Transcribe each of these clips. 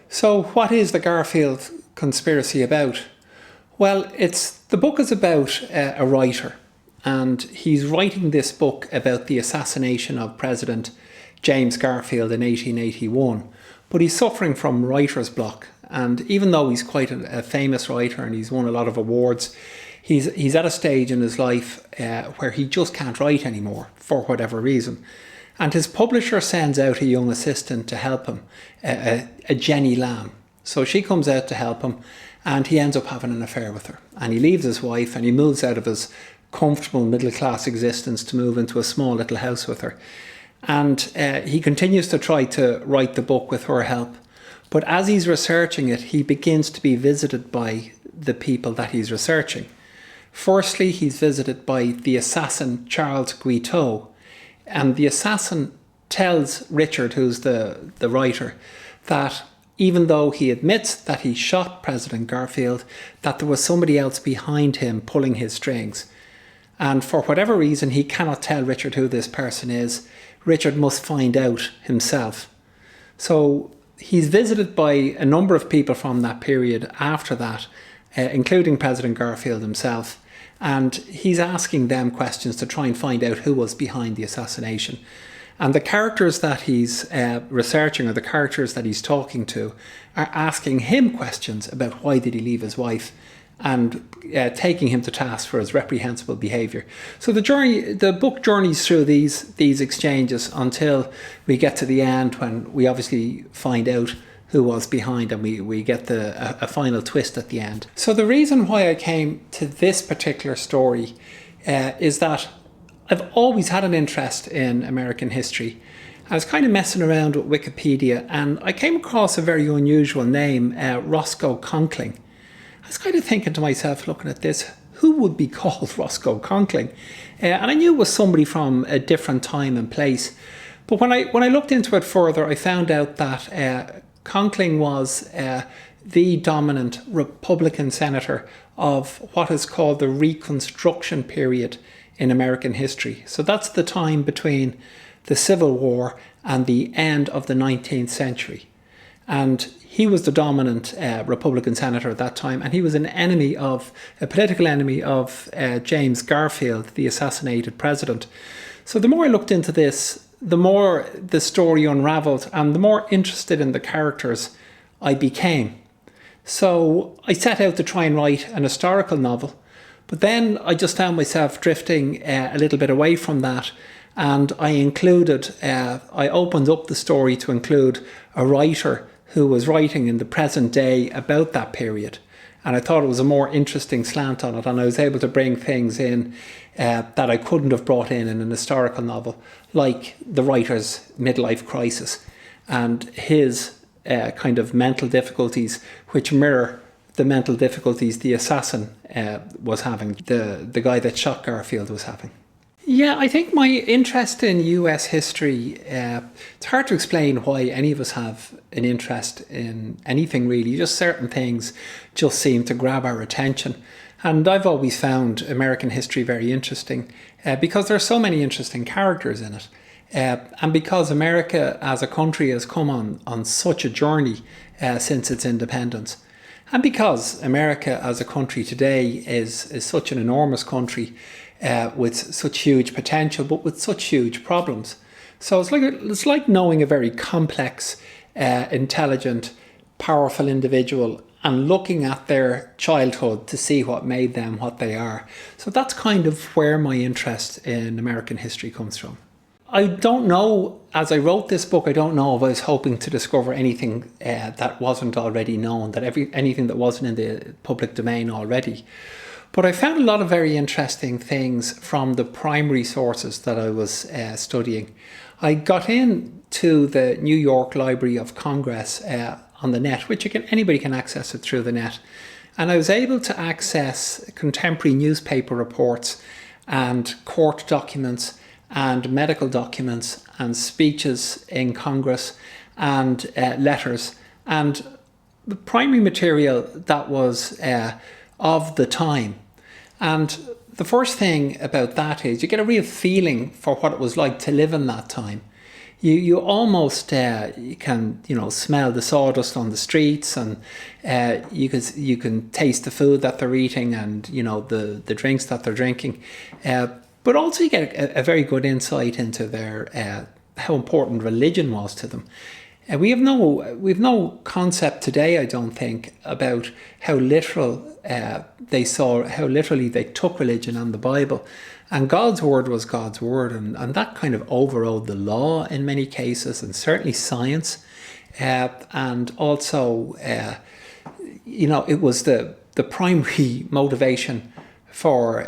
So what is the Garfield conspiracy about? Well, the book is about a writer, and he's writing this book about the assassination of President James Garfield in 1881. But he's suffering from writer's block, and even though he's quite a famous writer and he's won a lot of awards, he's at a stage in his life where he just can't write anymore for whatever reason. And his publisher sends out a young assistant to help him, a Jenny Lamb. So she comes out to help him, and he ends up having an affair with her. And he leaves his wife and he moves out of his comfortable middle-class existence to move into a small little house with her. And he continues to try to write the book with her help. But as he's researching it, he begins to be visited by the people that he's researching. Firstly, he's visited by the assassin Charles Guiteau. And the assassin tells Richard, who's the writer, that even though he admits that he shot President Garfield, that there was somebody else behind him pulling his strings. And for whatever reason, he cannot tell Richard who this person is. Richard must find out himself. So he's visited by a number of people from that period after that, including President Garfield himself. And he's asking them questions to try and find out who was behind the assassination. And the characters that he's researching, or the characters that he's talking to, are asking him questions about why did he leave his wife, and taking him to task for his reprehensible behaviour. So the book journeys through these exchanges until we get to the end, when we obviously find out who was behind, and we get a final twist at the end. So the reason why I came to this particular story is that I've always had an interest in American history. I was kind of messing around with Wikipedia, and I came across a very unusual name, Roscoe Conkling. I was kind of thinking to myself, looking at this, who would be called Roscoe Conkling? And I knew it was somebody from a different time and place. But when I looked into it further, I found out that Conkling was the dominant Republican senator of what is called the Reconstruction period in American history. So that's the time between the Civil War and the end of the 19th century. And he was the dominant Republican senator at that time, and he was a political enemy of James Garfield, the assassinated president. So the more I looked into this, the more the story unravelled, and the more interested in the characters I became. So I set out to try and write an historical novel, but then I just found myself drifting a little bit away from that, and I opened up the story to include a writer who was writing in the present day about that period. And I thought it was a more interesting slant on it, and I was able to bring things in that I couldn't have brought in an historical novel, like the writer's midlife crisis and his kind of mental difficulties, which mirror the mental difficulties the assassin was having, the guy that shot Garfield was having. Yeah, I think my interest in US history, it's hard to explain why any of us have an interest in anything really. Just certain things just seem to grab our attention. And I've always found American history very interesting because there are so many interesting characters in it. And because America as a country has come on such a journey since its independence. And because America as a country today is such an enormous country, with such huge potential, but with such huge problems. So it's like knowing a very complex, intelligent, powerful individual and looking at their childhood to see what made them what they are. So that's kind of where my interest in American history comes from. I don't know, as I wrote this book, I don't know if I was hoping to discover anything that wasn't already known, anything that wasn't in the public domain already. But I found a lot of very interesting things from the primary sources that I was studying. I got into the New York Library of Congress on the net, which anybody can access it through the net. And I was able to access contemporary newspaper reports and court documents and medical documents and speeches in Congress and letters. And the primary material that was of the time. And the first thing about that is you get a real feeling for what it was like to live in that time. You almost you can smell the sawdust on the streets, and you can taste the food that they're eating, and the drinks that they're drinking, but also you get a very good insight into their how important religion was to them. We've no concept today, I don't think, about how literal how literally they took religion and the Bible. And God's word was God's word, and that kind of overrode the law in many cases, and certainly science. And also, it was the primary motivation for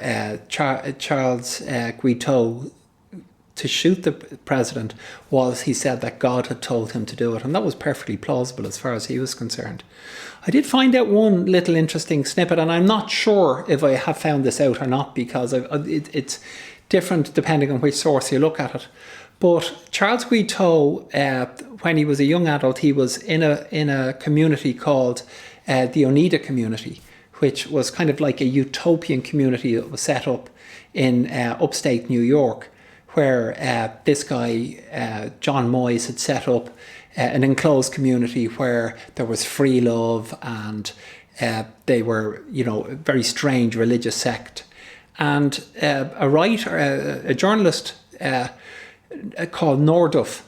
Charles Guiteau to shoot the president was he said that God had told him to do it, and that was perfectly plausible as far as he was concerned. I did find out one little interesting snippet, and I'm not sure if I have found this out or not, because it's different depending on which source you look at it. But Charles Guiteau, when he was a young adult, he was in a community called the Oneida community, which was kind of like a utopian community that was set up in upstate New York, where this guy, John Moyes, had set up an enclosed community where there was free love, and they were, a very strange religious sect. And a writer, a journalist called Norduff,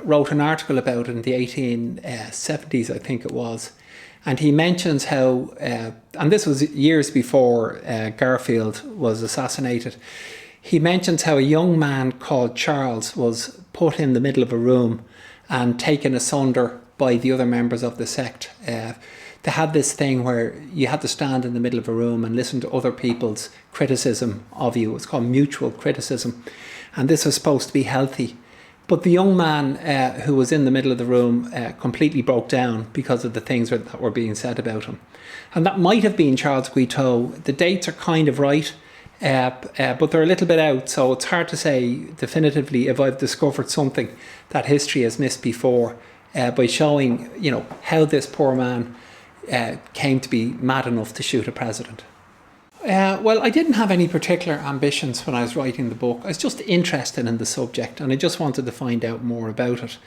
wrote an article about it in the 1870s, I think it was. And he mentions how, and this was years before Garfield was assassinated, he mentions how a young man called Charles was put in the middle of a room and taken asunder by the other members of the sect. They had this thing where you had to stand in the middle of a room and listen to other people's criticism of you. It was called mutual criticism. And this was supposed to be healthy. But the young man who was in the middle of the room completely broke down because of the things that were being said about him. And that might have been Charles Guiteau. The dates are kind of right, but they're a little bit out, so it's hard to say definitively if I've discovered something that history has missed before by showing, how this poor man came to be mad enough to shoot a president. Well, I didn't have any particular ambitions when I was writing the book. I was just interested in the subject, and I just wanted to find out more about it.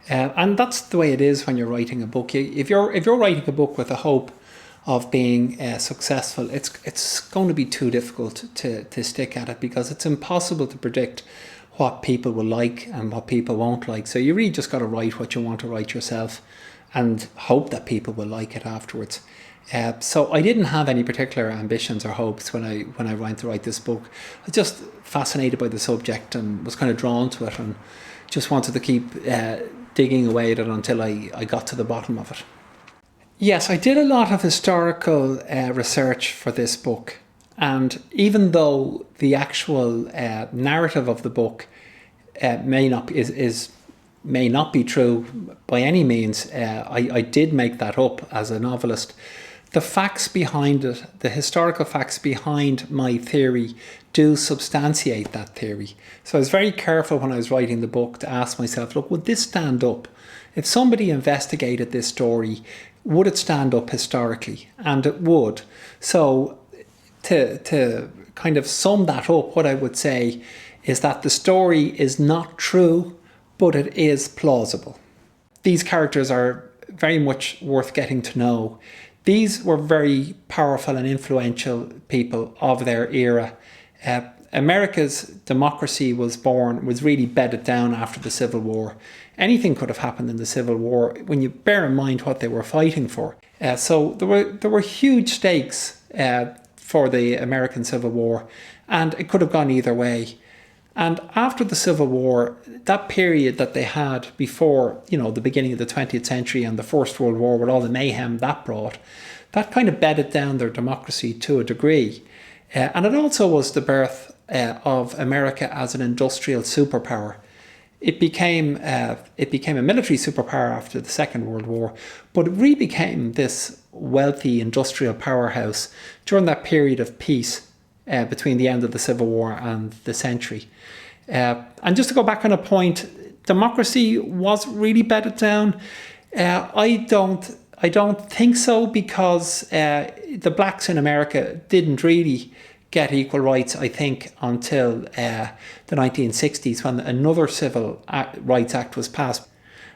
And that's the way it is when you're writing a book. If you're writing a book with the hope of being successful, it's going to be too difficult to stick at it, because it's impossible to predict what people will like and what people won't like. So you really just got to write what you want to write yourself and hope that people will like it afterwards. So I didn't have any particular ambitions or hopes when I went to write this book. I was just fascinated by the subject and was kind of drawn to it, and just wanted to keep digging away at it until I got to the bottom of it. Yes, I did a lot of historical research for this book, and even though the actual narrative of the book may not be true by any means, I did make that up as a novelist. The facts behind it, the historical facts behind my theory, do substantiate that theory. So I was very careful when I was writing the book to ask myself, look, would this stand up? If somebody investigated this story, would it stand up historically? And it would. So to kind of sum that up, what I would say is that the story is not true, but it is plausible. These characters are very much worth getting to know. These were very powerful and influential people of their era. America's democracy was really bedded down after the Civil War. Anything could have happened in the Civil War when you bear in mind what they were fighting for. So there were huge stakes for the American Civil War, and it could have gone either way. And after the Civil War, that period that they had before, the beginning of the 20th century and the First World War, with all the mayhem that brought, that kind of bedded down their democracy to a degree. And it also was the birth of America as an industrial superpower. It became a military superpower after the Second World War, but it really became this wealthy industrial powerhouse during that period of peace between the end of the Civil War and the century. And just to go back on a point, democracy was really bedded down. I don't think so, because the blacks in America didn't really get equal rights, I think, until the 1960s, when another Civil Rights Act was passed.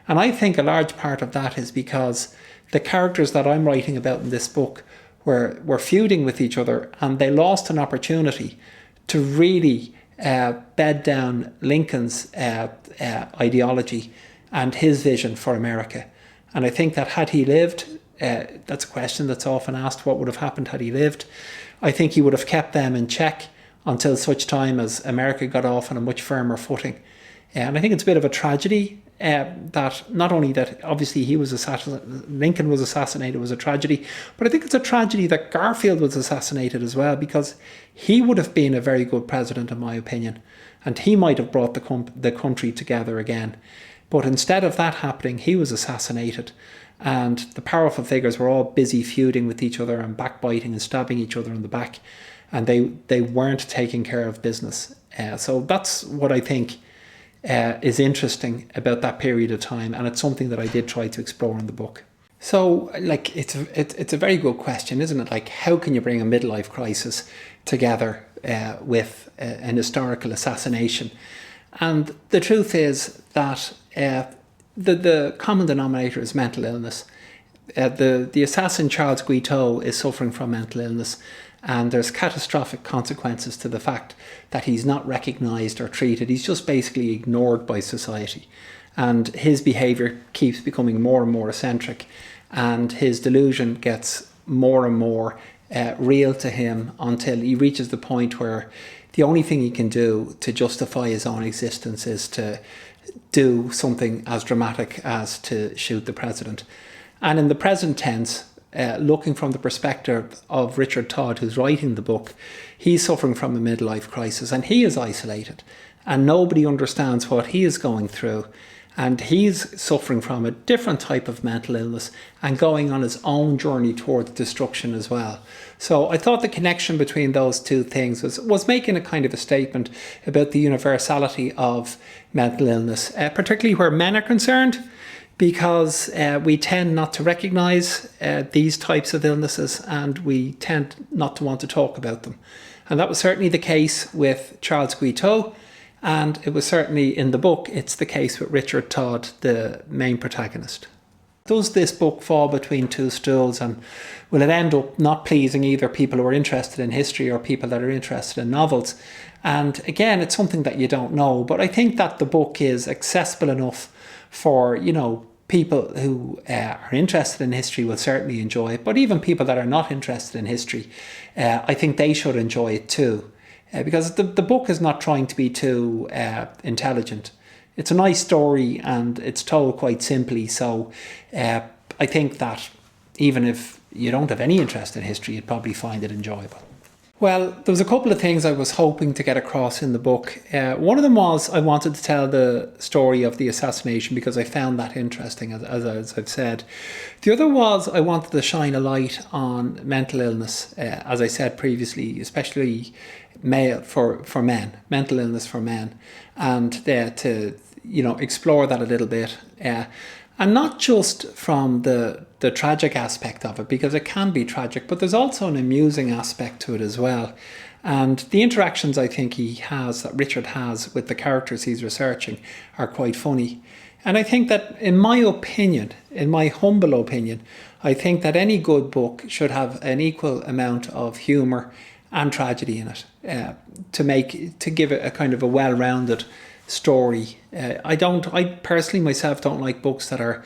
And I think a large part of that is because the characters that I'm writing about in this book were feuding with each other, and they lost an opportunity to really bed down Lincoln's ideology and his vision for America. And I think that had he lived, that's a question that's often asked, what would have happened had he lived? I think he would have kept them in check until such time as America got off on a much firmer footing. And I think it's a bit of a tragedy that not only that obviously Lincoln was assassinated was a tragedy, but I think it's a tragedy that Garfield was assassinated as well, because he would have been a very good president, in my opinion, and he might have brought the country together again. But instead of that happening, he was assassinated, and the powerful figures were all busy feuding with each other and backbiting and stabbing each other in the back, and they weren't taking care of business. So that's what I think is interesting about that period of time, and it's something that I did try to explore in the book. So, like, it's a very good question, isn't it? Like, how can you bring a midlife crisis together with an historical assassination? And the truth is that the common denominator is mental illness. The assassin Charles Guiteau is suffering from mental illness, and there's catastrophic consequences to the fact that he's not recognised or treated. He's just basically ignored by society, and his behaviour keeps becoming more and more eccentric, and his delusion gets more and more real to him until he reaches the point where the only thing he can do to justify his own existence is to do something as dramatic as to shoot the president. And in the present tense, looking from the perspective of Richard Todd, who's writing the book, he's suffering from a midlife crisis, and he is isolated, and nobody understands what he is going through, and he's suffering from a different type of mental illness and going on his own journey towards destruction as well. So I thought the connection between those two things was making a kind of a statement about the universality of mental illness, particularly where men are concerned, because we tend not to recognise these types of illnesses, and we tend not to want to talk about them. And that was certainly the case with Charles Guiteau, and it was certainly in the book, it's the case with Richard Todd, the main protagonist. Does this book fall between two stools, and will it end up not pleasing either people who are interested in history or people that are interested in novels? And again, it's something that you don't know, but I think that the book is accessible enough for, people who are interested in history will certainly enjoy it, but even people that are not interested in history, I think they should enjoy it too, because the book is not trying to be too intelligent. It's a nice story and it's told quite simply, so I think that even if you don't have any interest in history, you'd probably find it enjoyable. Well, there was a couple of things I was hoping to get across in the book. One of them was I wanted to tell the story of the assassination because I found that interesting, as I've said. The other was I wanted to shine a light on mental illness, as I said previously, especially for men, mental illness for men, and to explore that a little bit. And not just from the tragic aspect of it, because it can be tragic, but there's also an amusing aspect to it as well. And the interactions I think that Richard has with the characters he's researching are quite funny. And I think that, in my opinion, in my humble opinion, I think that any good book should have an equal amount of humour and tragedy in it, to give it a kind of a well-rounded story. I personally myself don't like books that are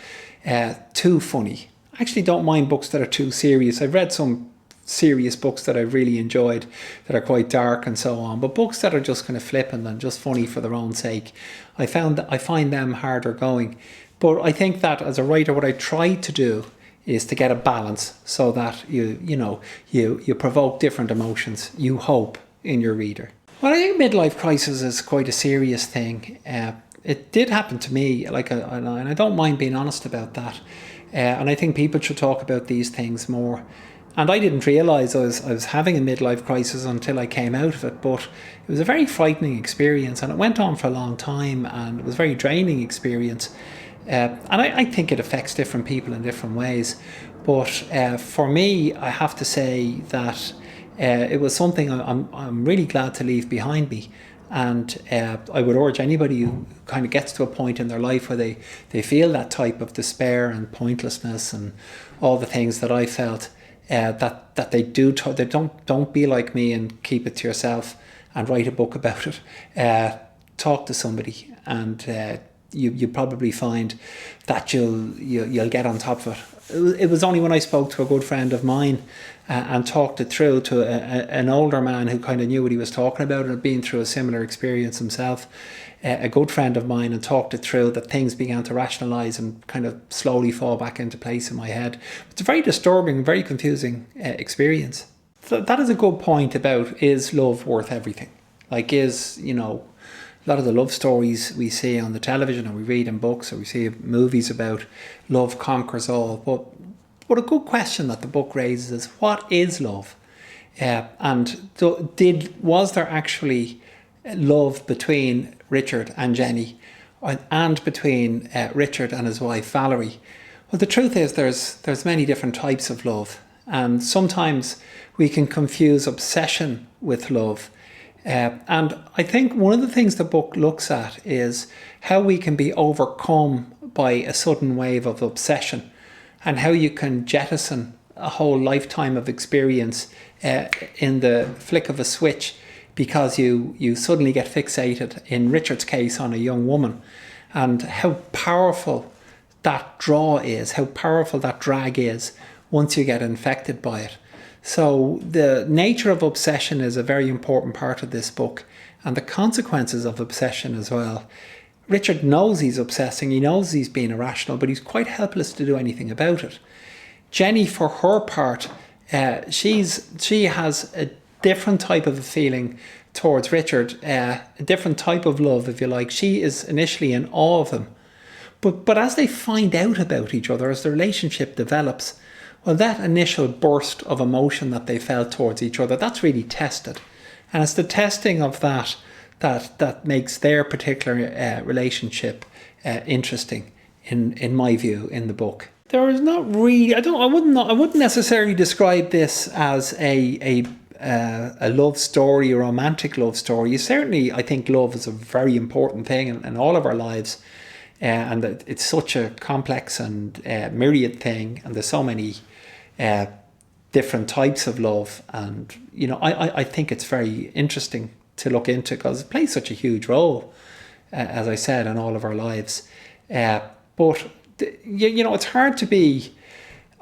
too funny. I actually don't mind books that are too serious. I've read some serious books that I've really enjoyed that are quite dark and so on, but books that are just kind of flippant and just funny for their own sake, I find them harder going. But I think that as a writer, what I try to do is to get a balance so that you provoke different emotions, you hope, in your reader. Well, I think midlife crisis is quite a serious thing. It did happen to me, and I don't mind being honest about that. And I think people should talk about these things more. And I didn't realise I was having a midlife crisis until I came out of it. But it was a very frightening experience, and it went on for a long time, and it was a very draining experience. And I think it affects different people in different ways. But for me, I have to say that It was something I'm really glad to leave behind me. And I would urge anybody who kind of gets to a point in their life where they feel that type of despair and pointlessness and all the things that I felt, that they don't be like me and keep it to yourself and write a book about it. Talk to somebody, and you probably find that you'll get on top of it. It was only when I spoke to a good friend of mine and talked it through to an older man who kind of knew what he was talking about and had been through a similar experience himself, a good friend of mine, and talked it through, that things began to rationalise and kind of slowly fall back into place in my head. It's a very disturbing, very confusing experience. So that is a good point about, is love worth everything? Like, is, a lot of the love stories we see on the television or we read in books or we see movies about love conquers all. But a good question that the book raises is, what is love? And was there actually love between Richard and Jenny, and between Richard and his wife Valerie? Well, the truth is there's many different types of love, and sometimes we can confuse obsession with love. And I think one of the things the book looks at is how we can be overcome by a sudden wave of obsession, and how you can jettison a whole lifetime of experience in the flick of a switch, because you suddenly get fixated, in Richard's case, on a young woman, and how powerful that draw is, how powerful that drag is once you get infected by it. So the nature of obsession is a very important part of this book, and the consequences of obsession as well. Richard knows he's obsessing, he knows he's being irrational, but he's quite helpless to do anything about it. Jenny, for her part, she has a different type of a feeling towards Richard, a different type of love, if you like. She is initially in awe of him. But as they find out about each other, as the relationship develops, well, that initial burst of emotion that they felt towards each other, that's really tested. And it's the testing of that makes their particular relationship interesting, in my view, in the book. There is not really, I wouldn't necessarily describe this as a love story, a romantic love story. Certainly, I think love is a very important thing in all of our lives, and it's such a complex and myriad thing, and there's so many different types of love, and I think it's very interesting to look into, because it plays such a huge role, as I said, in all of our lives. But it's hard to be,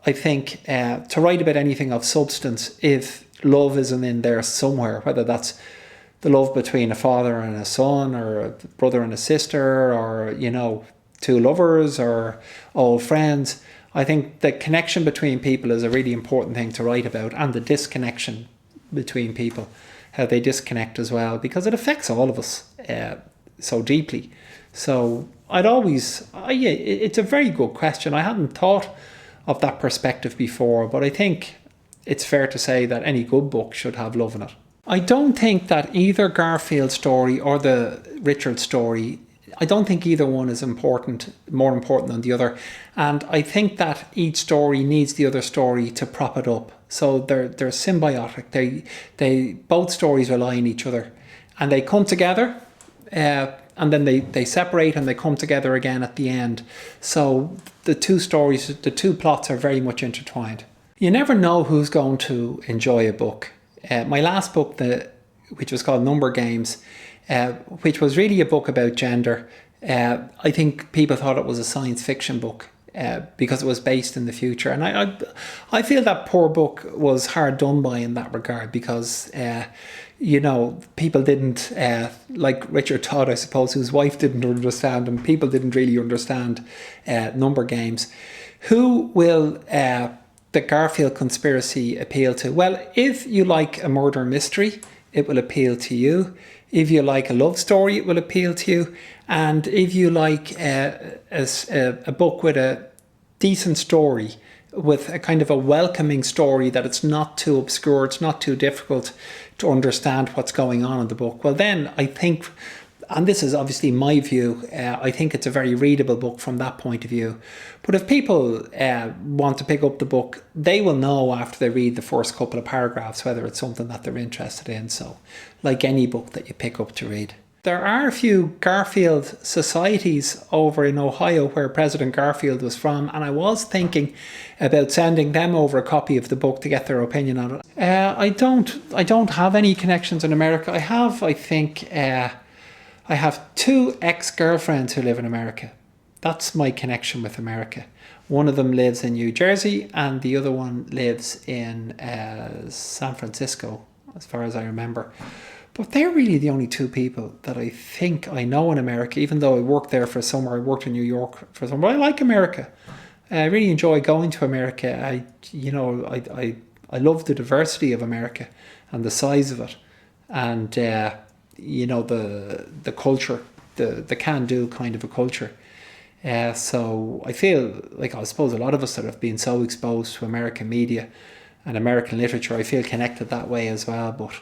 I think, to write about anything of substance if love isn't in there somewhere, whether that's the love between a father and a son, or a brother and a sister, or two lovers or old friends. I think the connection between people is a really important thing to write about, and the disconnection between people, how they disconnect as well, because it affects all of us so deeply. So it's a very good question. I hadn't thought of that perspective before, but I think it's fair to say that any good book should have love in it. I don't think that either Garfield's story or the Richard story, I don't think either one is more important than the other. And I think that each story needs the other story to prop it up. So they're symbiotic. They both stories rely on each other, and they come together, and then they separate and they come together again at the end. So the two stories, the two plots are very much intertwined. You never know who's going to enjoy a book. My last book, which was called Number Games, which was really a book about gender, I think people thought it was a science fiction book because it was based in the future. And I feel that poor book was hard done by in that regard, because people didn't, like Richard-writer, I suppose, whose wife didn't understand, and people didn't really understand number games. Who will the Garfield Conspiracy appeal to? Well, if you like a murder mystery, it will appeal to you. If you like a love story, it will appeal to you. And if you like a book with a decent story, with a kind of a welcoming story, that it's not too obscure, it's not too difficult to understand what's going on in the book, well then I think and this is obviously my view, I think it's a very readable book from that point of view. But if people want to pick up the book, they will know after they read the first couple of paragraphs whether it's something that they're interested in. So, like any book that you pick up to read. There are a few Garfield societies over in Ohio where President Garfield was from, and I was thinking about sending them over a copy of the book to get their opinion on it. I don't have any connections in America. I have 2 ex-girlfriends who live in America. That's my connection with America. One of them lives in New Jersey and the other one lives in San Francisco, as far as I remember. But they're really the only 2 people that I think I know in America, even though I worked there for summer. I worked in New York for summer. But I like America. I really enjoy going to America. I love the diversity of America and the size of it. And, the culture, the can-do kind of a culture. So I feel like, I suppose a lot of us that have been so exposed to American media and American literature, I feel connected that way as well. But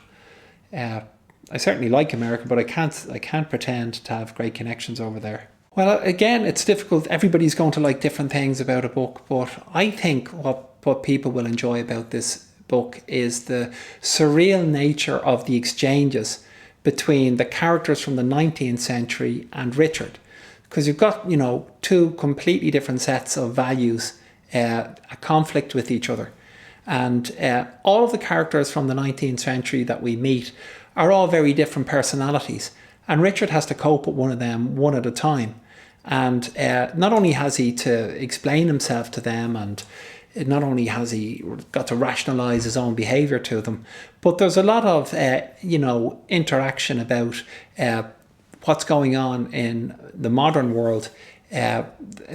I certainly like America, but I can't pretend to have great connections over there. Well, again, it's difficult. Everybody's going to like different things about a book, but I think what people will enjoy about this book is the surreal nature of the exchanges between the characters from the 19th century and Richard. Because you've got, 2 completely different sets of values, a conflict with each other. And all of the characters from the 19th century that we meet are all very different personalities. And Richard has to cope with one of them one at a time. And not only has he to explain himself to them, and not only has he got to rationalise his own behaviour to them, but there's a lot of, interaction about what's going on in the modern world.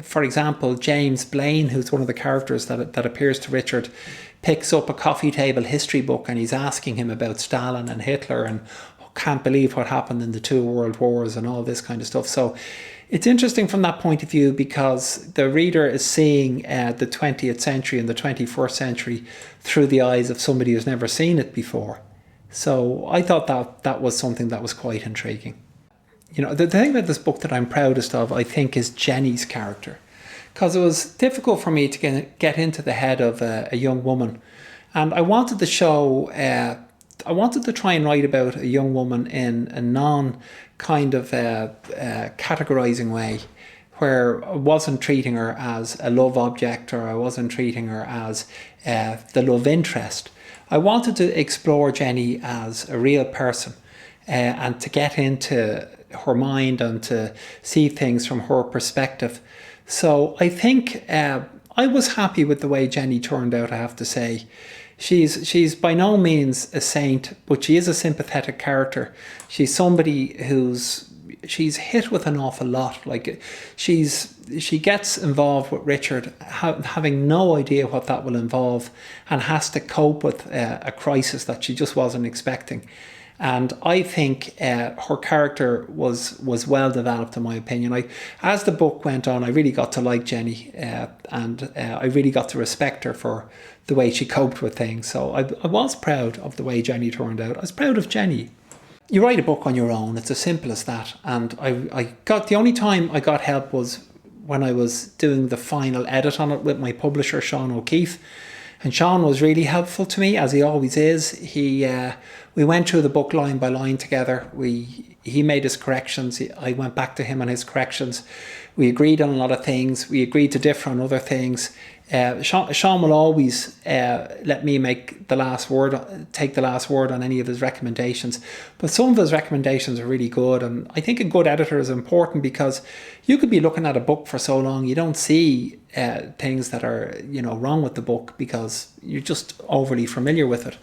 For example, James Blaine, who's one of the characters that appears to Richard, picks up a coffee table history book and he's asking him about Stalin and Hitler and can't believe what happened in the 2 world wars and all this kind of stuff. So it's interesting from that point of view because the reader is seeing the 20th century and the 21st century through the eyes of somebody who's never seen it before. So I thought that was something that was quite intriguing. The thing about this book that I'm proudest of, I think, is Jenny's character. Because it was difficult for me to get into the head of a young woman. And I wanted to try and write about a young woman in a non-kind of categorising way, where I wasn't treating her as a love object or I wasn't treating her as the love interest. I wanted to explore Jenny as a real person and to get into her mind and to see things from her perspective. So I think I was happy with the way Jenny turned out, I have to say. She's by no means a saint, but she is a sympathetic character. She's somebody she's hit with an awful lot. Like she gets involved with Richard, having no idea what that will involve, and has to cope with a crisis that she just wasn't expecting. And I think her character was well developed, in my opinion. As the book went on, I really got to like Jenny, and I really got to respect her for the way she coped with things. So I was proud of the way Jenny turned out. I was proud of Jenny. You write a book on your own. It's as simple as that. And the only time I got help was when I was doing the final edit on it with my publisher, Sean O'Keefe. And Sean was really helpful to me, as he always is. We went through the book line by line together. He made his corrections. I went back to him on his corrections. We agreed on a lot of things. We agreed to differ on other things. Sean will always let me take the last word on any of his recommendations. But some of his recommendations are really good. And I think a good editor is important because you could be looking at a book for so long, you don't see things that are wrong with the book because you're just overly familiar with it.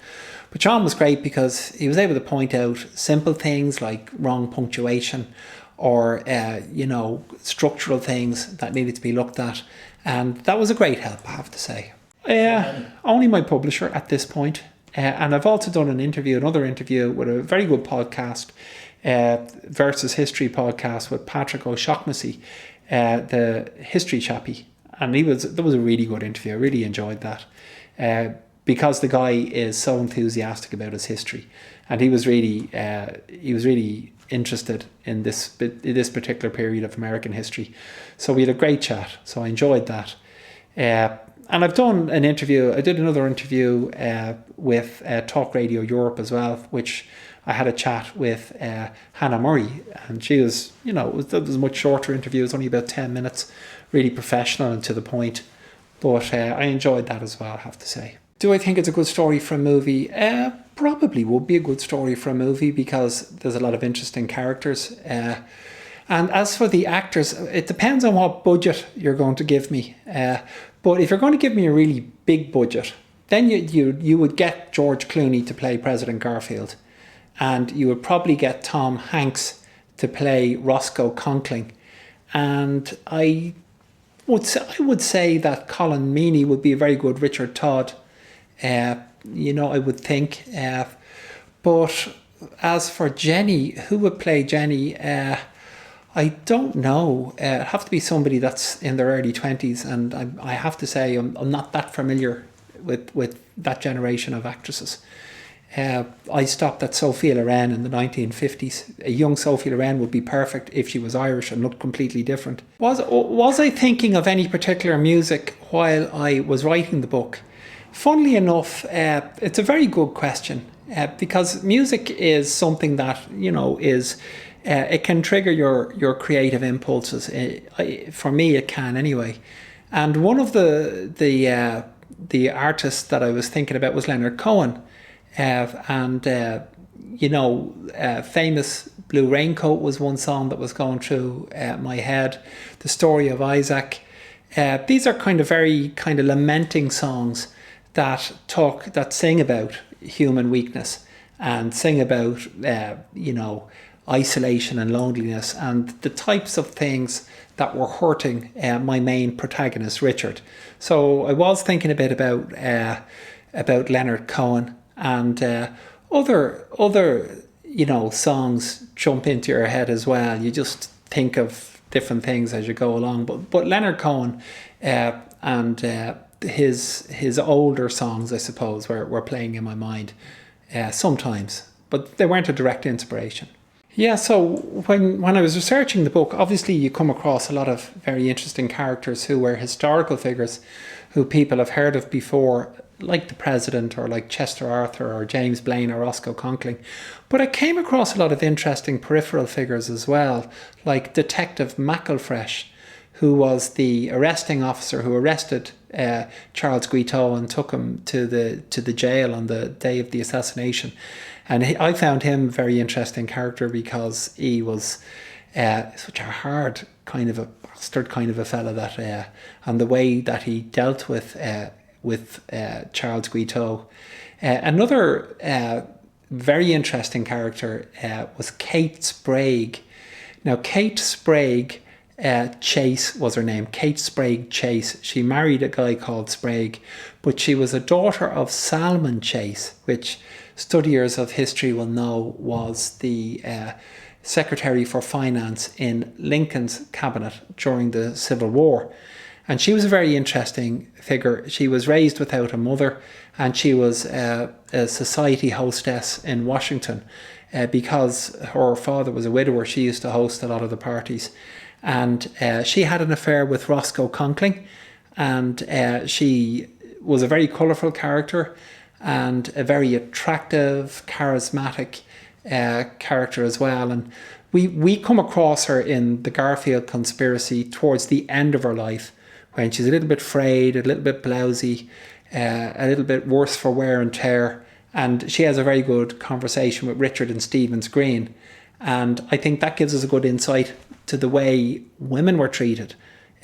But Sean was great because he was able to point out simple things like wrong punctuation or structural things that needed to be looked at, and that was a great help, I have to say. Only my publisher at this point, and I've also done another interview with a very good podcast, Versus History podcast with Patrick O'Shaughnessy, the history chappie, and that was a really good interview. I really enjoyed that. Because the guy is so enthusiastic about his history, and he was really interested in this particular period of American history. So we had a great chat. So I enjoyed that. And I've done an interview. I did another interview with Talk Radio Europe as well, which I had a chat with Hannah Murray, and she was, it was a much shorter interview. It was only about 10 minutes, really professional and to the point. But I enjoyed that as well, I have to say. Do I think it's a good story for a movie? Probably would be a good story for a movie because there's a lot of interesting characters. And as for the actors, it depends on what budget you're going to give me. But if you're going to give me a really big budget, then you would get George Clooney to play President Garfield. And you would probably get Tom Hanks to play Roscoe Conkling. And I would say that Colin Meaney would be a very good Richard Todd. I would think. But as for Jenny, who would play Jenny? I don't know. It'd have to be somebody that's in their early 20s. And I have to say, I'm not that familiar with that generation of actresses. I stopped at Sophia Loren in the 1950s. A young Sophia Loren would be perfect if she was Irish and looked completely different. Was I thinking of any particular music while I was writing the book? Funnily enough, it's a very good question because music is something that, is it can trigger your creative impulses. For me, it can anyway. And one of the artists that I was thinking about was Leonard Cohen. Famous Blue Raincoat was one song that was going through my head. The Story of Isaac. These are very lamenting songs that sing about human weakness and sing about isolation and loneliness and the types of things that were hurting my main protagonist, Richard. So I was thinking a bit about Leonard Cohen. And other songs jump into your head as well. You just think of different things as you go along. But Leonard Cohen and his older songs, I suppose, were playing in my mind sometimes. But they weren't a direct inspiration. Yeah, so when I was researching the book, obviously you come across a lot of very interesting characters who were historical figures who people have heard of before, like the President or like Chester Arthur or James Blaine or Roscoe Conkling. But I came across a lot of interesting peripheral figures as well, like Detective McElfresh, who was the arresting officer who arrested Charles Guiteau and took him to the jail on the day of the assassination. And I found him a very interesting character because he was such a hard a bastard kind of a fella that, and the way that he dealt with Charles Guiteau. Another very interesting character was Kate Sprague. Now, Kate Sprague Chase was her name, Kate Sprague Chase. She married a guy called Sprague, but she was a daughter of Salmon Chase, which studiers of history will know was the Secretary for Finance in Lincoln's cabinet during the Civil War. And she was a very interesting figure. She was raised without a mother, and she was a society hostess in Washington. Because her father was a widower, she used to host a lot of the parties. And she had an affair with Roscoe Conkling, and she was a very colourful character and a very attractive, charismatic character as well. And we come across her in the Garfield Conspiracy towards the end of her life, when she's a little bit frayed, a little bit blousy, a little bit worse for wear and tear. And she has a very good conversation with Richard and Stevens Green. And I think that gives us a good insight to the way women were treated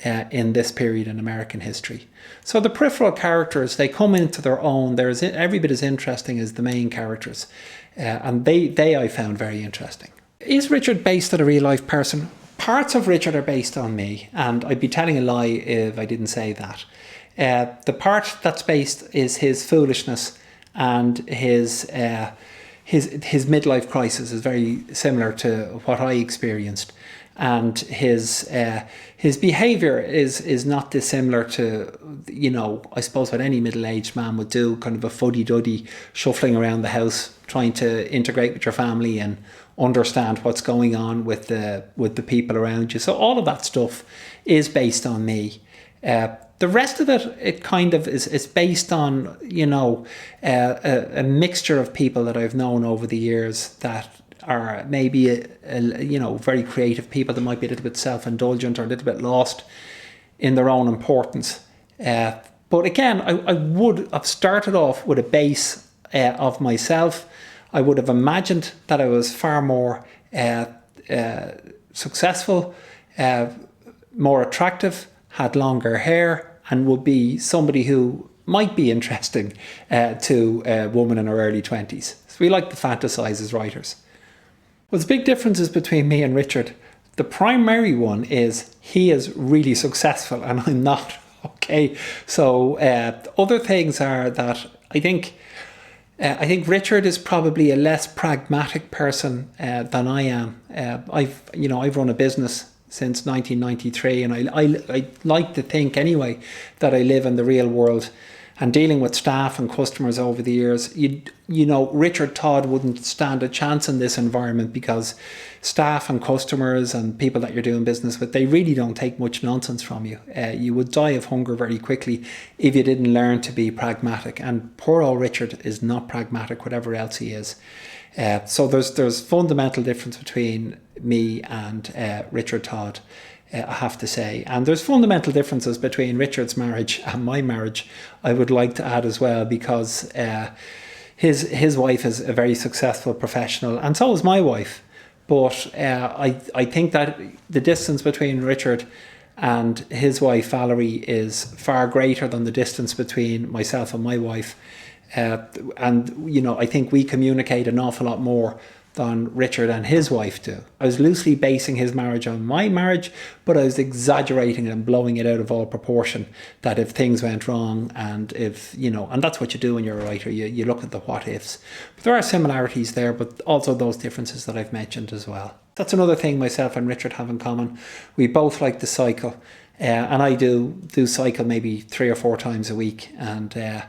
in this period in American history. So the peripheral characters, they come into their own. They're every bit as interesting as the main characters. And they I found very interesting. Is Richard based on a real life person? Parts of Richard are based on me, and I'd be telling a lie if I didn't say that. The part that's based is his foolishness, and his midlife crisis is very similar to what I experienced, and his behaviour is not dissimilar to, I suppose, what any middle-aged man would do, kind of a fuddy-duddy, shuffling around the house, trying to integrate with your family and understand what's going on with the people around you. So all of that stuff is based on me. The rest of it kind of is based on, a mixture of people that I've known over the years that are maybe, very creative people that might be a little bit self-indulgent or a little bit lost in their own importance. But again, I would have started off with a base of myself. I would have imagined that I was far more successful, more attractive, had longer hair, and would be somebody who might be interesting to a woman in her early 20s. So we like to fantasize as writers. Well, there's big differences between me and Richard. The primary one is he is really successful and I'm not. Okay, so other things are that I think Richard is probably a less pragmatic person than I am. I've run a business since 1993, and I like to think anyway that I live in the real world. And dealing with staff and customers over the years, Richard Todd wouldn't stand a chance in this environment because staff and customers and people that you're doing business with, they really don't take much nonsense from you. You would die of hunger very quickly if you didn't learn to be pragmatic. And poor old Richard is not pragmatic, whatever else he is. So there's fundamental difference between me and Richard Todd, I have to say. And there's fundamental differences between Richard's marriage and my marriage, I would like to add as well, because his wife is a very successful professional, and so is my wife. But I think that the distance between Richard and his wife Valerie is far greater than the distance between myself and my wife. I think we communicate an awful lot more than Richard and his wife do. I was loosely basing his marriage on my marriage, but I was exaggerating and blowing it out of all proportion, that if things went wrong and and that's what you do when you're a writer, you look at the what ifs. But there are similarities there, but also those differences that I've mentioned as well. That's another thing myself and Richard have in common. We both like to cycle, and I do cycle maybe 3 or 4 times a week. And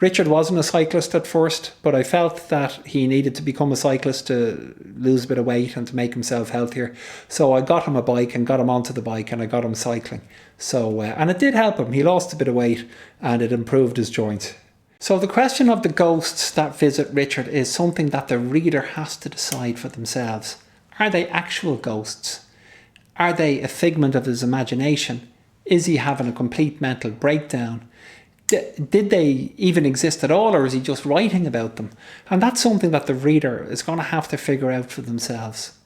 Richard wasn't a cyclist at first, but I felt that he needed to become a cyclist to lose a bit of weight and to make himself healthier. So I got him a bike and got him onto the bike, and I got him cycling. So and it did help him. He lost a bit of weight and it improved his joints. So the question of the ghosts that visit Richard is something that the reader has to decide for themselves. Are they actual ghosts? Are they a figment of his imagination? Is he having a complete mental breakdown? Did they even exist at all, or is he just writing about them? And that's something that the reader is going to have to figure out for themselves.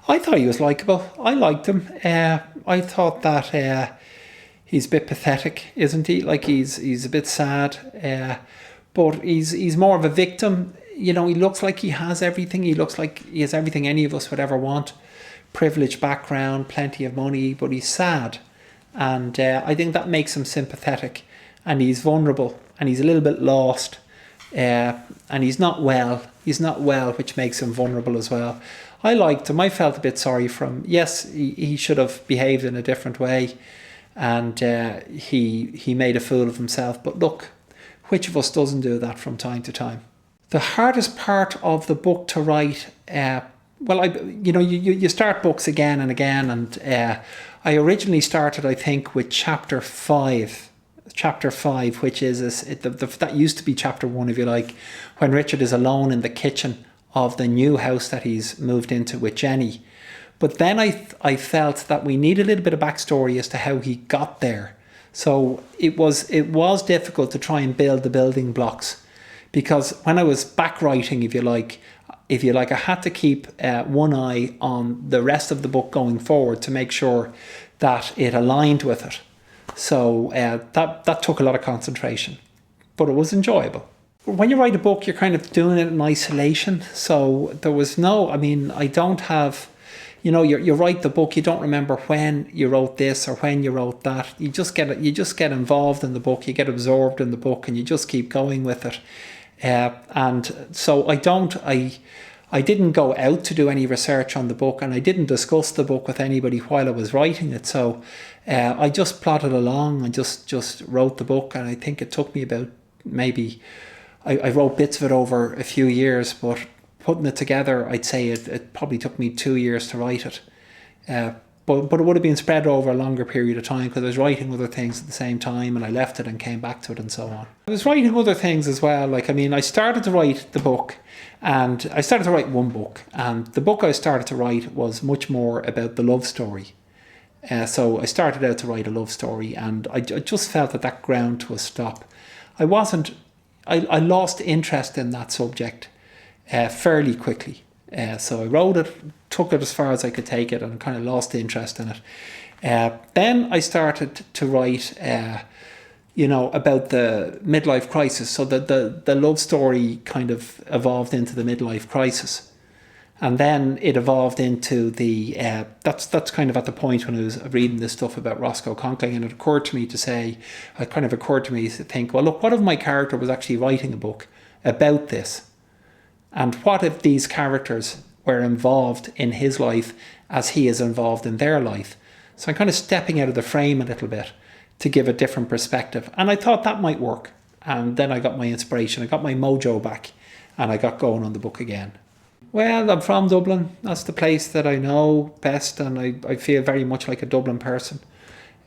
I thought he was likeable. I liked him. I thought that he's a bit pathetic, isn't he? Like he's a bit sad, but he's more of a victim. He looks like he has everything. He looks like he has everything any of us would ever want. Privileged background, plenty of money, but he's sad. And I think that makes him sympathetic. And he's vulnerable, and he's a little bit lost, and he's not well. He's not well, which makes him vulnerable as well. I liked him. I felt a bit sorry for him. Yes, he should have behaved in a different way, and he made a fool of himself. But look, which of us doesn't do that from time to time? The hardest part of the book to write, you start books again and again, and I originally started, I think, with chapter 5. Chapter 5, which is that used to be chapter 1, if you like, when Richard is alone in the kitchen of the new house that he's moved into with Jenny. But then I felt that we need a little bit of backstory as to how he got there. So it was difficult to try and build the building blocks, because when I was back writing, if you like, I had to keep one eye on the rest of the book going forward to make sure that it aligned with it. So that took a lot of concentration, but it was enjoyable. When you write a book, you're kind of doing it in isolation. So there was I don't have, you write the book, you don't remember when you wrote this or when you wrote that. You just get involved in the book, you get absorbed in the book, and you just keep going with it. And so I didn't go out to do any research on the book, and I didn't discuss the book with anybody while I was writing it. So I just plodded along and just wrote the book, and I think it took me about I wrote bits of it over a few years, but Putting it together, I'd say it probably took me 2 years to write it. But it would have been spread over a longer period of time because I was writing other things at the same time, and I left it and came back to it and so on. I was writing other things as well. Like, I mean, I started to write the book, and I started to write one book, and the book I started to write was much more about the love story. So I started out to write a love story, and I just felt that ground to a stop. I lost interest in that subject fairly quickly. So I wrote it, took it as far as I could take it, and kind of lost interest in it. Then I started to write, about the midlife crisis. So the love story kind of evolved into the midlife crisis. And then it evolved into the, that's kind of at the point when I was reading this stuff about Roscoe Conkling, and it occurred to me to think, well, look, what if my character was actually writing a book about this? And what if these characters were involved in his life as he is involved in their life? So I'm kind of stepping out of the frame a little bit to give a different perspective. And I thought that might work. And then I got my inspiration, I got my mojo back, and I got going on the book again. Well, I'm from Dublin. That's the place that I know best, and I feel very much like a Dublin person.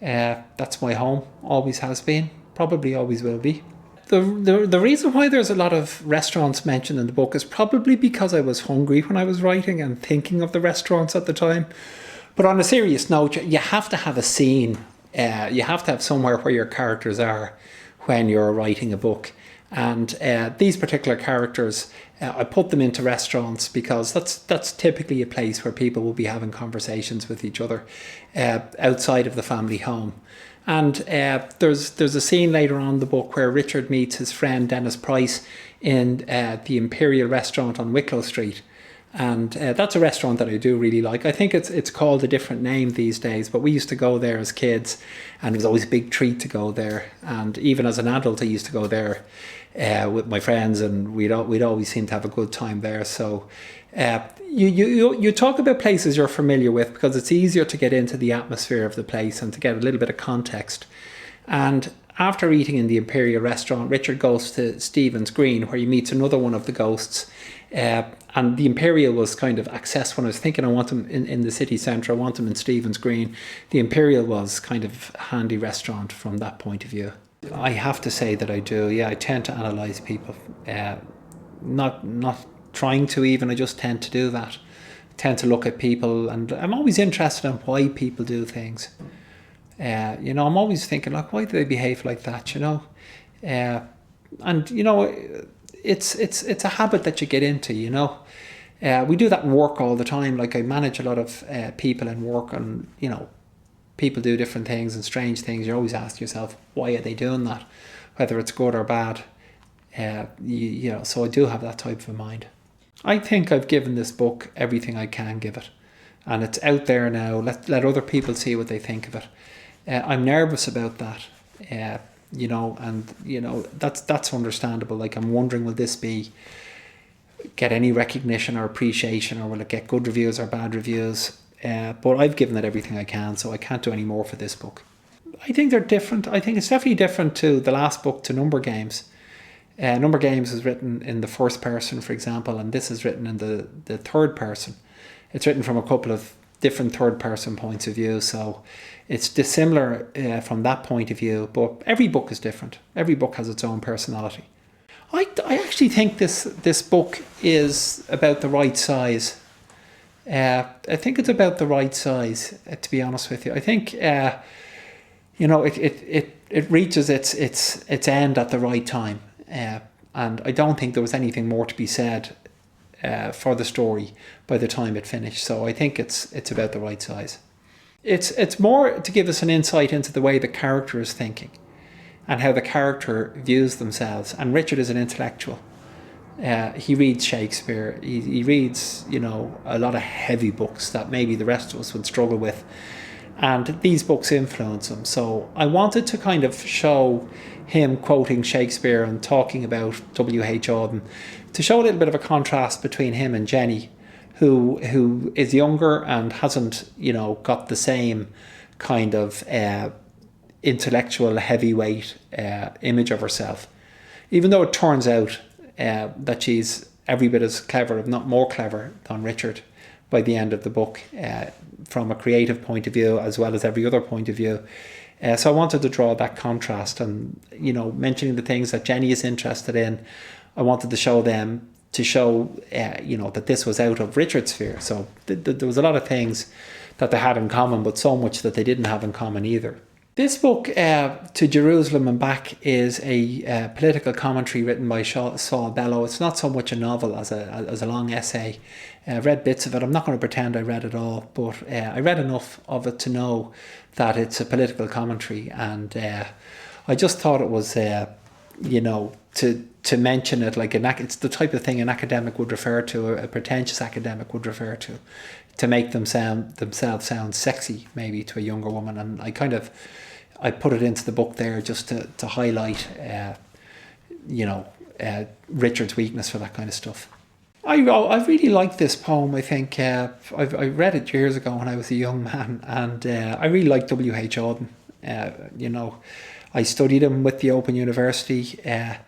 That's my home, always has been, probably always will be. The reason why there's a lot of restaurants mentioned in the book is probably because I was hungry when I was writing and thinking of the restaurants at the time. But on a serious note, you have to have a scene. You have to have somewhere where your characters are when you're writing a book. And these particular characters, I put them into restaurants because that's typically a place where people will be having conversations with each other outside of the family home. And there's a scene later on in the book where Richard meets his friend Dennis Price in the Imperial restaurant on Wicklow Street. And that's a restaurant that I do really like. I think it's called a different name these days, but we used to go there as kids, and it was always a big treat to go there. And even as an adult, I used to go there with my friends, and we'd always seem to have a good time there. So you talk about places you're familiar with because it's easier to get into the atmosphere of the place and to get a little bit of context. And after eating in the Imperial restaurant, Richard goes to Stephen's Green, where he meets another one of the ghosts. And the Imperial was kind of access when I was thinking I want them in the city centre, I want them in Stephen's Green. The Imperial was kind of a handy restaurant from that point of view. I have to say that I do, yeah, I tend to analyse people. Not trying to even, I just tend to do that. I tend to look at people, and I'm always interested in why people do things. I'm always thinking, like, why do they behave like that, it's a habit that you get into, we do that in work all the time. Like, I manage a lot of people in work, and people do different things and strange things. You always ask yourself, why are they doing that, whether it's good or bad. So I do have that type of mind. I think I've given this book everything I can give it, and it's out there now. Let other people see what they think of it. I'm nervous about that, that's understandable. Like, I'm wondering, will this get any recognition or appreciation, or will it get good reviews or bad reviews? But I've given it everything I can, so I can't do any more for this book. I think they're different. I think it's definitely different to the last book, to Number Games. Number Games is written in the first person, for example, and this is written in the third person. It's written from a couple of different third person points of view, so it's dissimilar from that point of view, but every book is different. Every book has its own personality. I actually think this book is about the right size. I think it's about the right size, to be honest with you. I think it reaches its end at the right time, and I don't think there was anything more to be said for the story by the time it finished. So I think it's about the right size. It's more to give us an insight into the way the character is thinking and how the character views themselves. And Richard is an intellectual. He reads Shakespeare. He reads, a lot of heavy books that maybe the rest of us would struggle with. And these books influence him. So I wanted to kind of show him quoting Shakespeare and talking about W.H.Auden, to show a little bit of a contrast between him and Jenny, who is younger and hasn't, got the same kind of intellectual heavyweight image of herself. Even though it turns out that she's every bit as clever, if not more clever, than Richard by the end of the book, from a creative point of view as well as every other point of view. So I wanted to draw that contrast, and mentioning the things that Jenny is interested in, I wanted to show them, that this was out of Richard's sphere. So there was a lot of things that they had in common, but so much that they didn't have in common either. This book, To Jerusalem and Back, is a political commentary written by Saul Bellow. It's not so much a novel as a long essay. I've read bits of it. I'm not going to pretend I read it all, but I read enough of it to know that it's a political commentary, and I just thought it was, to mention it, like it's the type of thing an academic would refer to, a pretentious academic would refer to make themselves sound sexy, maybe, to a younger woman. And I put it into the book there just to highlight, Richard's weakness for that kind of stuff. I really like this poem. I think I read it years ago when I was a young man, and I really like W.H.Auden. I studied him with the Open University, and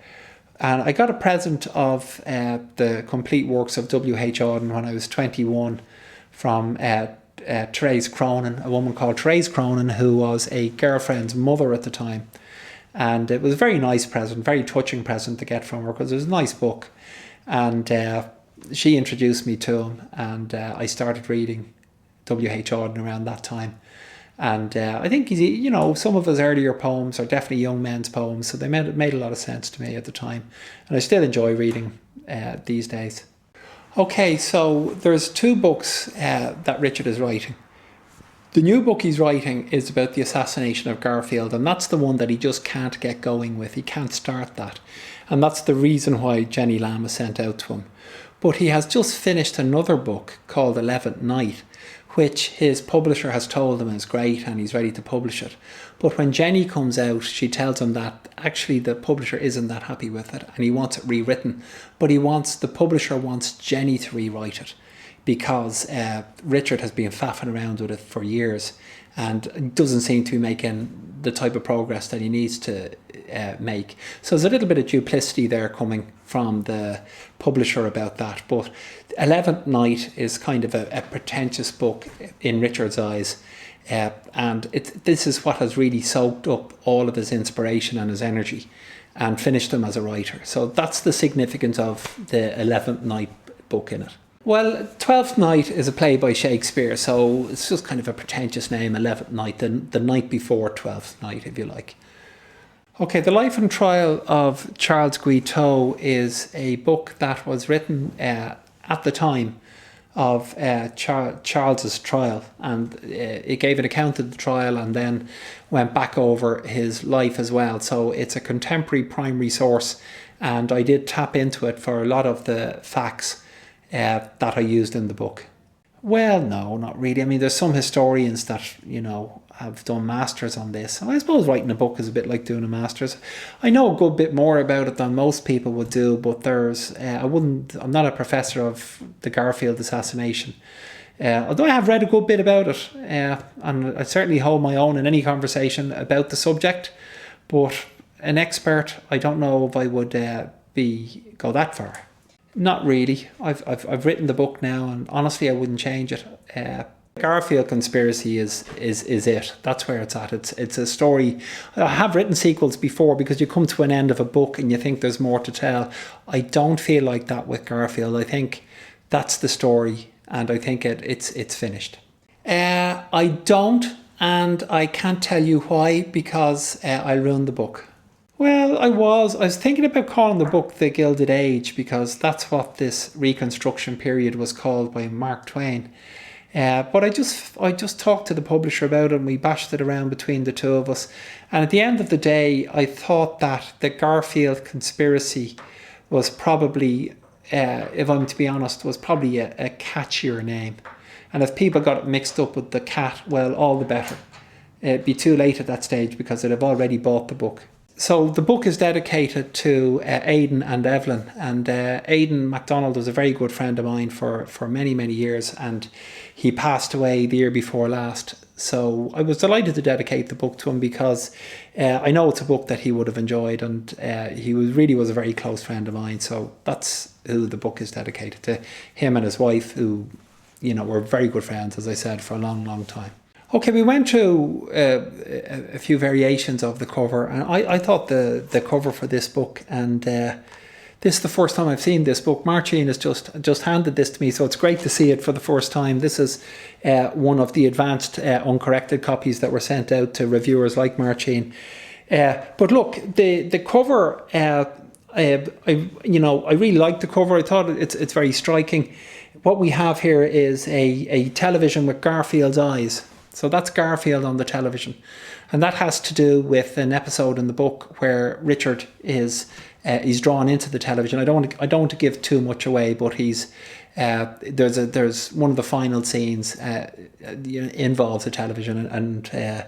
I got a present of the complete works of W.H.Auden when I was 21 from Therese Cronin, a woman called Therese Cronin, who was a girlfriend's mother at the time. And it was a very nice present, very touching present to get from her, because it was a nice book. And she introduced me to him, and I started reading W.H.Auden around that time. And I think some of his earlier poems are definitely young men's poems, so they made a lot of sense to me at the time, and I still enjoy reading these days. Okay, so there's two books that Richard is writing. The new book he's writing is about the assassination of Garfield, and that's the one that he just can't get going with. He can't start that, and that's the reason why Jenny Lamb was sent out to him. But he has just finished another book called 11th Night, which his publisher has told him is great and he's ready to publish it. But when Jenny comes out, she tells him that actually the publisher isn't that happy with it and he wants it rewritten. But the publisher wants Jenny to rewrite it, because Richard has been faffing around with it for years and doesn't seem to be making the type of progress that he needs to make. So there's a little bit of duplicity there coming from the publisher about that. But 11th Night is kind of a pretentious book in Richard's eyes. And this is what has really soaked up all of his inspiration and his energy and finished him as a writer. So that's the significance of the 11th Night book in it. Well, Twelfth Night is a play by Shakespeare, so it's just kind of a pretentious name, 11th Night, the night before Twelfth Night, if you like. Okay, The Life and Trial of Charles Guiteau is a book that was written at the time of Charles's trial, and it gave an account of the trial and then went back over his life as well. So it's a contemporary primary source, and I did tap into it for a lot of the facts that I used in the book. Well, no, not really. I mean, there's some historians that, have done masters on this. And I suppose writing a book is a bit like doing a master's. I know a good bit more about it than most people would do, but I'm not a professor of the Garfield assassination. Although I have read a good bit about it, and I certainly hold my own in any conversation about the subject, but an expert, I don't know if I would go that far. Not really. I've written the book now, and honestly, I wouldn't change it. Garfield Conspiracy is it. That's where it's at. It's a story. I have written sequels before because you come to an end of a book and you think there's more to tell. I don't feel like that with Garfield. I think that's the story, and I think it's finished. I don't, and I can't tell you why, because I ruined the book. Well, I was thinking about calling the book The Gilded Age, because that's what this Reconstruction period was called by Mark Twain. But I just talked to the publisher about it, and we bashed it around between the two of us. And at the end of the day, I thought that the Garfield Conspiracy was probably, if I'm to be honest, was probably a catchier name. And if people got it mixed up with the cat, well, all the better. It'd be too late at that stage because they'd have already bought the book. So the book is dedicated to Aidan and Evelyn, and Aidan MacDonald was a very good friend of mine for many, many years, and he passed away the year before last. So I was delighted to dedicate the book to him because I know it's a book that he would have enjoyed, and he really was a very close friend of mine. So that's who the book is dedicated to, him and his wife, who, you know, were very good friends, as I said, for a long, long time. Okay, we went through a few variations of the cover, and I thought the cover for this book, and this is the first time I've seen this book. Marcin has just handed this to me, so it's great to see it for the first time. This is one of the advanced uncorrected copies that were sent out to reviewers like Marcin. But look, the cover, I really like the cover. I thought it's very striking. What we have here is a television with Garfield's eyes. So that's Garfield on the television. And that has to do with an episode in the book where Richard is drawn into the television. I don't want to give too much away, but there's one of the final scenes involves a television, and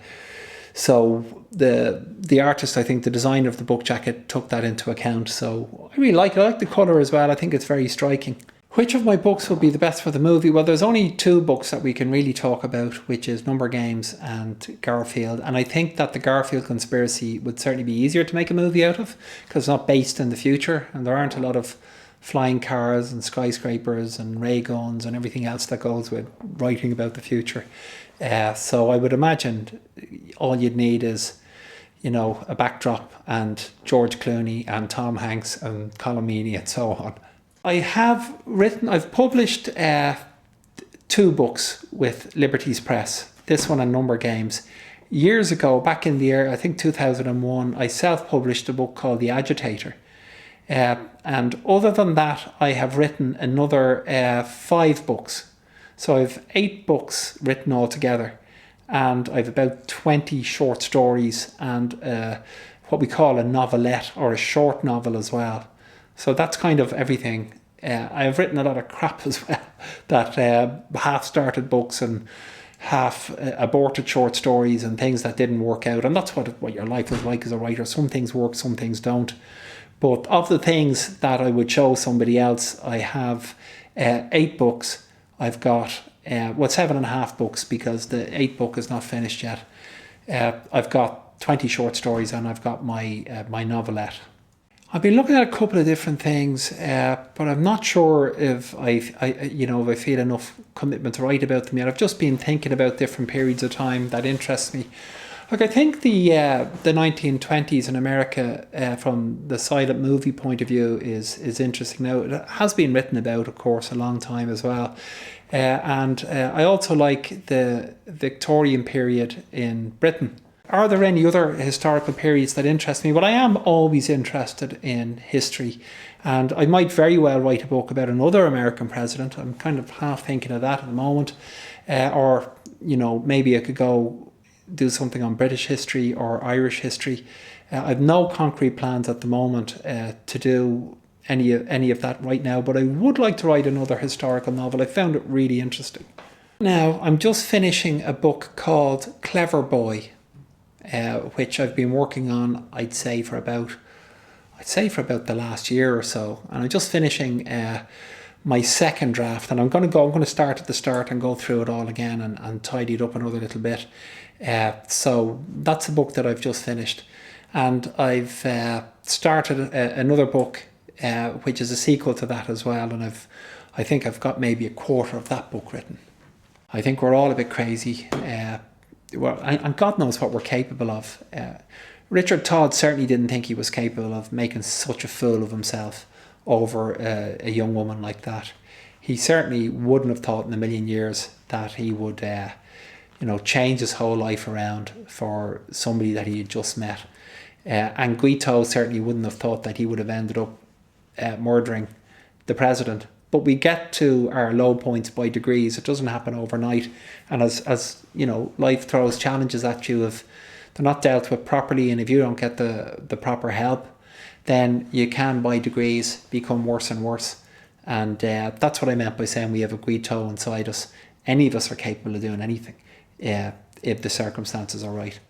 so the artist, I think the designer of the book jacket, took that into account. So I really like it. I like the colour as well. I think it's very striking. Which of my books will be the best for the movie? Well, there's only two books that we can really talk about, which is Number Games and Garfield. And I think that the Garfield Conspiracy would certainly be easier to make a movie out of, because it's not based in the future, and there aren't a lot of flying cars and skyscrapers and ray guns and everything else that goes with writing about the future. So I would imagine all you'd need is, you know, a backdrop and George Clooney and Tom Hanks and Colm Meaney and so on. I've published 2 books with Liberty's Press, this one and Number Games. Years ago, back in the year, I think 2001, I self-published a book called The Agitator. And other than that, I have written another 5 books. So I've 8 books written altogether, and I've about 20 short stories and what we call a novelette, or a short novel as well. So that's kind of everything. I've written a lot of crap as well, that half-started books and half aborted short stories and things that didn't work out. And that's what your life is like as a writer. Some things work, some things don't. But of the things that I would show somebody else, I have 8 books. I've got 7.5 books, because the 8th book is not finished yet. I've got 20 short stories, and I've got my novelette. I've been looking at a couple of different things, but I'm not sure if I feel enough commitment to write about them yet. I've just been thinking about different periods of time that interest me. Like, I think the 1920s in America, from the silent movie point of view, is interesting. Now, it has been written about, of course, a long time as well. And I also like the Victorian period in Britain. Are there any other historical periods that interest me? Well, I am always interested in history, and I might very well write a book about another American president. I'm kind of half thinking of that at the moment. Or, maybe I could go do something on British history or Irish history. I've no concrete plans at the moment to do any of that right now, but I would like to write another historical novel. I found it really interesting. Now, I'm just finishing a book called Clever Boy, which I've been working on, I'd say for about the last year or so, and I'm just finishing my second draft, and I'm going to start at the start and go through it all again and tidy it up another little bit. So that's a book that I've just finished, and I've started another book which is a sequel to that as well, and I think I've got maybe a quarter of that book written. I think we're all a bit crazy. And God knows what we're capable of. Richard Todd certainly didn't think he was capable of making such a fool of himself over a young woman like that. He certainly wouldn't have thought in a million years that he would, change his whole life around for somebody that he had just met. And Guiteau certainly wouldn't have thought that he would have ended up murdering the president. But we get to our low points by degrees. It doesn't happen overnight. And as life throws challenges at you, if they're not dealt with properly, and if you don't get the proper help, then you can, by degrees, become worse and worse. And that's what I meant by saying we have a Guiteau inside us. Any of us are capable of doing anything if the circumstances are right.